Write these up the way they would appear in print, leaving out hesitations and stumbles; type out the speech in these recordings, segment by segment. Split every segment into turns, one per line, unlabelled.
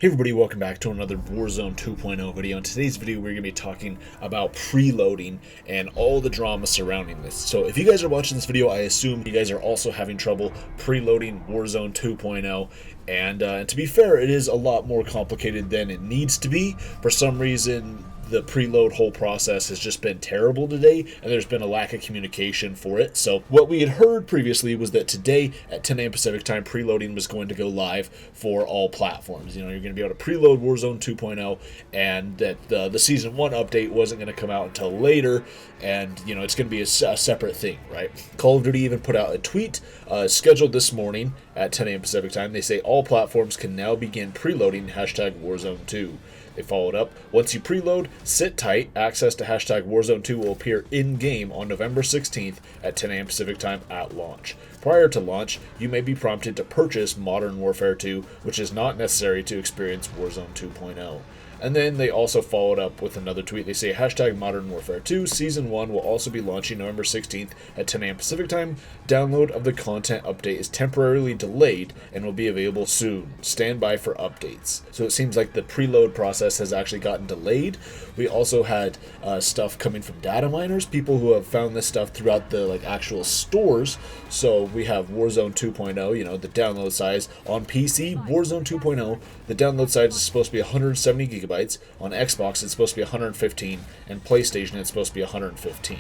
Hey everybody, welcome back to another Warzone 2.0 video. In today's video, we're going to be talking about preloading and all the drama surrounding this. So if you guys are watching this video, I assume you guys are also having trouble preloading Warzone 2.0. And to be fair, it is a lot more complicated than it needs to be. For some reason, the preload whole process has just been terrible today, and there's been a lack of communication for it. So what we had heard previously was that today at 10 a.m. Pacific time, preloading was going to go live for all platforms. You know, you're going to be able to preload Warzone 2.0, and that the Season 1 update wasn't going to come out until later, and, you know, it's going to be a separate thing, right? Call of Duty even put out a tweet scheduled this morning at 10 a.m. Pacific time. They say all platforms can now begin preloading #Warzone 2. They followed up, once you preload, sit tight. Access to #Warzone 2 will appear in-game on November 16th at 10 a.m. Pacific time at launch. Prior to launch, you may be prompted to purchase Modern Warfare 2, which is not necessary to experience Warzone 2.0. And then they also followed up with another tweet. They say, #Modern Warfare 2 Season 1 will also be launching November 16th at 10 a.m. Pacific time. Download of the content update is temporarily delayed and will be available soon. Stand by for updates. So it seems like the preload process has actually gotten delayed. We also had stuff coming from data miners, people who have found this stuff throughout the actual stores. So we have Warzone 2.0, you know, the download size on PC, Warzone 2.0, the download size is supposed to be 170 gigabytes. On Xbox, it's supposed to be 115, and PlayStation, it's supposed to be 115.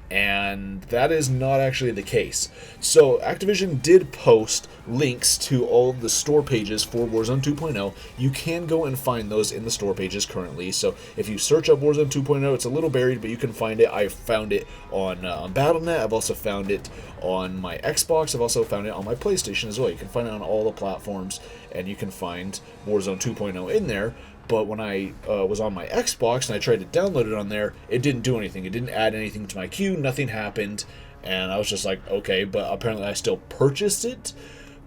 And that is not actually the case. So Activision did post links to all of the store pages for Warzone 2.0. You can go and find those in the store pages currently. So if you search up Warzone 2.0, it's a little buried, but you can find it. I found it on Battle.net. I've also found it on my Xbox. I've also found it on my PlayStation as well. You can find it on all the platforms, and you can find Warzone 2.0 in there. But when I was on my Xbox and I tried to download it on there, it didn't do anything. It didn't add anything to my queue. Nothing happened. And I was just like, okay, but apparently I still purchased it,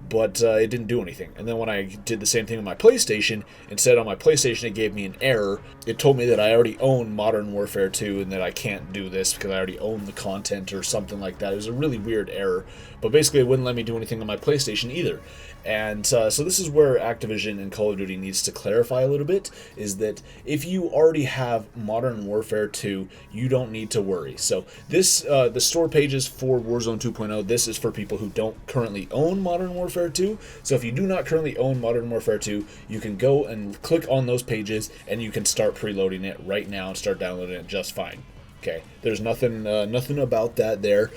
but it didn't do anything. And then when I did the same thing on my PlayStation, instead on my PlayStation it gave me an error. It told me that I already own Modern Warfare 2 and that I can't do this because I already own the content or something like that. It was a really weird error. But basically it wouldn't let me do anything on my PlayStation either. And so this is where Activision and Call of Duty needs to clarify a little bit, is that if you already have Modern Warfare 2, you don't need to worry. So this, the store pages for Warzone 2.0, this is for people who don't currently own Modern Warfare 2. So if you do not currently own Modern Warfare 2, you can go and click on those pages and you can start preloading it right now and start downloading it just fine. Okay, there's nothing about that there.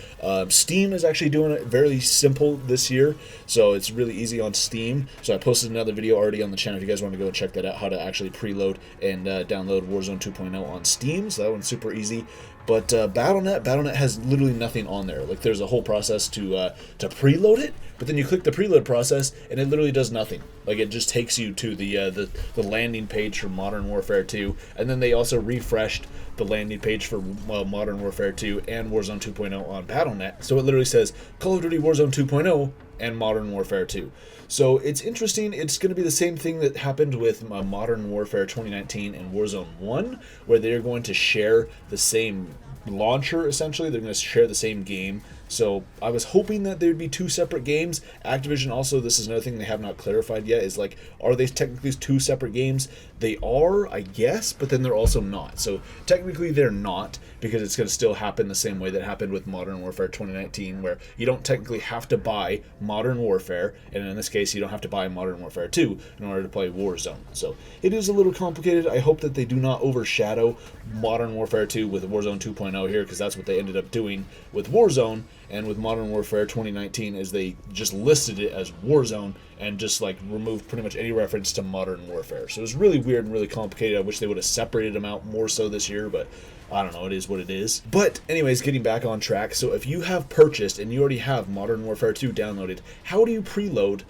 Steam is actually doing it very simple this year, so it's really easy on Steam. So I posted another video already on the channel if you guys want to go and check that out, how to actually preload and download Warzone 2.0 on Steam. So that one's super easy. But Battle.net has literally nothing on there. Like, there's a whole process to preload it, but then you click the preload process and it literally does nothing. Like, it just takes you to the landing page for Modern Warfare 2, and then they also refreshed the landing page for Modern Warfare 2 and Warzone 2.0 on Battle.net. So it literally says Call of Duty Warzone 2.0 and Modern Warfare 2. So it's interesting. It's going to be the same thing that happened with Modern Warfare 2019 and Warzone 1, where they're going to share the same launcher, essentially. They're going to share the same game. So I was hoping that there'd be two separate games. Activision also, this is another thing they have not clarified yet, is like, are they technically two separate games? They are, I guess, but then they're also not. So technically they're not, because it's going to still happen the same way that happened with Modern Warfare 2019, where you don't technically have to buy Modern Warfare, and in this case you don't have to buy Modern Warfare 2 in order to play Warzone. So it is a little complicated. I hope that they do not overshadow Modern Warfare 2 with Warzone 2.0 here, because that's what they ended up doing with Warzone. And with Modern Warfare 2019, is they just listed it as Warzone and just like removed pretty much any reference to Modern Warfare. So it was really weird and really complicated. I wish they would have separated them out more so this year, but I don't know, it is what it is. But anyways, getting back on track. So if you have purchased and you already have Modern Warfare 2 downloaded, how do you preload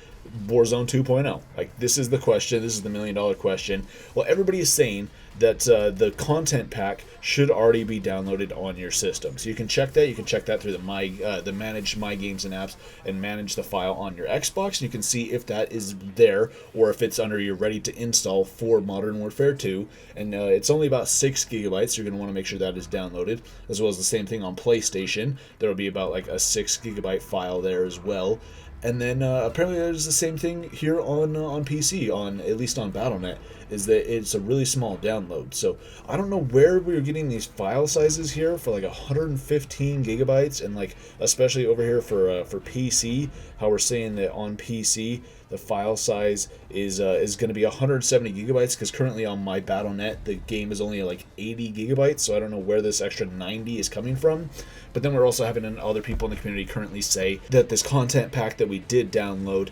Warzone 2.0? Like, this is the question. This is the $1 million question. Well, everybody is saying that the content pack should already be downloaded on your system. So you can check that. You can check that through the manage my games and apps and manage the file on your Xbox. You can see if that is there or if it's under your ready to install for Modern Warfare 2. And it's only about 6 gigabytes. You're going to want to make sure that is downloaded, as well as the same thing on PlayStation. There will be about like a 6 gigabyte file there as well. And then apparently there's the same thing here on PC, on at least on Battle.net, is that it's a really small download. So I don't know where we were getting these file sizes here for like 115 gigabytes, and like especially over here for PC, how we're saying that on PC the file size is going to be 170 gigabytes, because currently on my Battle.net the game is only like 80 gigabytes. So I don't know where this extra 90 is coming from. But then we're also having other people in the community currently say that this content pack that we did download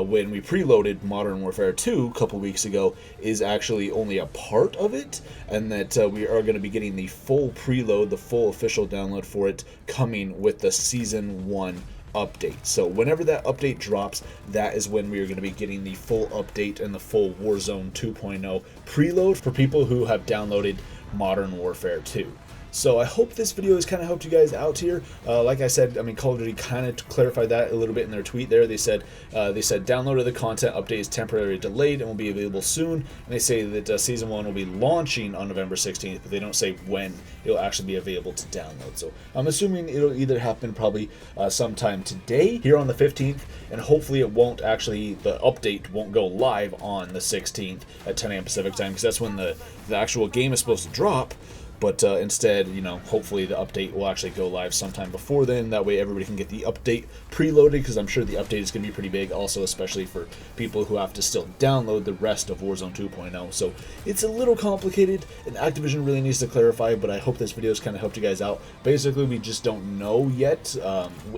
when we preloaded Modern Warfare 2 a couple weeks ago is actually only a part of it, and that we are going to be getting the full preload, the full official download for it, coming with the Season 1 update. So whenever that update drops, that is when we are going to be getting the full update and the full Warzone 2.0 preload for people who have downloaded Modern Warfare 2. So I hope this video has kind of helped you guys out here. Like I said, I mean, Call of Duty kind of clarified that a little bit in their tweet there. They said download of the content update is temporarily delayed and will be available soon. And they say that Season 1 will be launching on November 16th, but they don't say when it'll actually be available to download. So I'm assuming it'll either happen probably sometime today here on the 15th, and hopefully it won't actually, the update won't go live on the 16th at 10 a.m. Pacific time, because that's when the actual game is supposed to drop. But instead, you know, hopefully the update will actually go live sometime before then. That way everybody can get the update preloaded, because I'm sure the update is going to be pretty big also, especially for people who have to still download the rest of Warzone 2.0. So it's a little complicated, and Activision really needs to clarify, but I hope this video has kind of helped you guys out. Basically, we just don't know yet.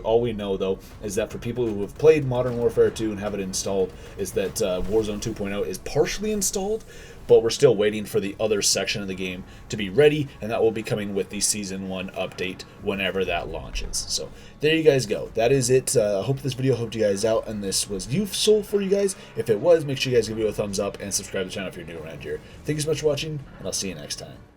All we know, though, is that for people who have played Modern Warfare 2 and have it installed, is that Warzone 2.0 is partially installed, but we're still waiting for the other section of the game to be ready, and that will be coming with the Season 1 update whenever that launches. So there you guys go. That is it. I hope this video helped you guys out, and this was useful for you guys. If it was, make sure you guys give it a thumbs up and subscribe to the channel if you're new around here. Thank you so much for watching, and I'll see you next time.